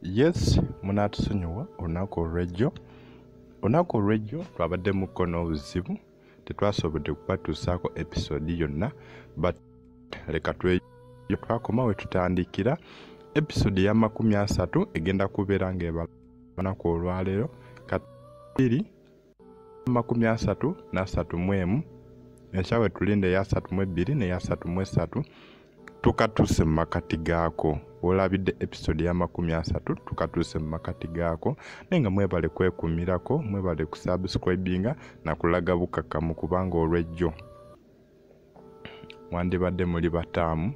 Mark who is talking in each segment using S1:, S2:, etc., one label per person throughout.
S1: Yes, munatusonyiwa olunaku olw'ejjo. Olunaku olw'ejjo twabadde muko n'obuzibu, tetwasobodde kubatuusaako episode yonna, but leka twakoma we tutandikira. Episode ya 30 egenda kubeera ng'ebala olunaku olwaleero kati 33 enkyawe tulinde eya 32 n'eya 33 tukatuuse mu makati gaako. Olabidde episode ya 30 tukatuuse mu makati gaako, naye nga mwebale kwekumirako, mwebale kusubscribinga na kulaga bukakamu kubanga olw'ejjo wandibadde muli bataamu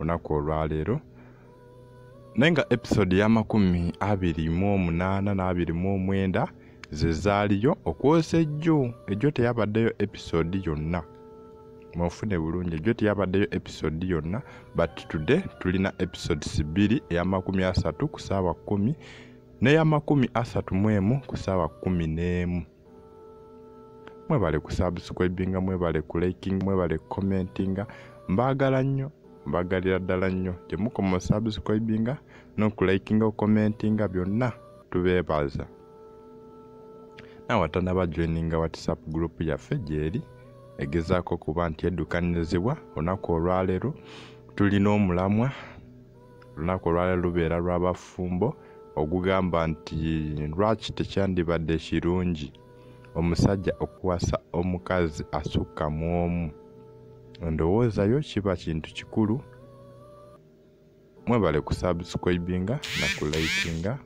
S1: olunaku olwaleero. Naye nga episode ya 28 na 29 ze zaaliyo okwosa ejjo teyabaddeyo episode yonna. Mwofune bulungi, ejjo teyabaddeyo episode yonna, but today tulina episodes 2, eya 30 ku ssaawa 10 n'eya 31 ku ssaawa 11. Mwebale kusubscribinga, mwebale kulikinga, mwebale commentinga. Mbaagala nnyo, mbaagalira ddala nnyo. Gye mukoma subscribinga n'okulikinga okukomentinga byonna tubeebaza. Nawatanaba joininga WhatsApp group yaffe gyeri egezaako kuba nti eddukanizibwa. Olunaku olwaleero tulina omulamwa. Olunaku olwaleero lubeera lw'abafumbo ogugamba nti lwaki tekyandibadde kirungi omusajja okuwasa omukazi asukka mu omu. Ndowoozayo kiba kintu kikulu. Mwebale kusubscribinga na kulikinga.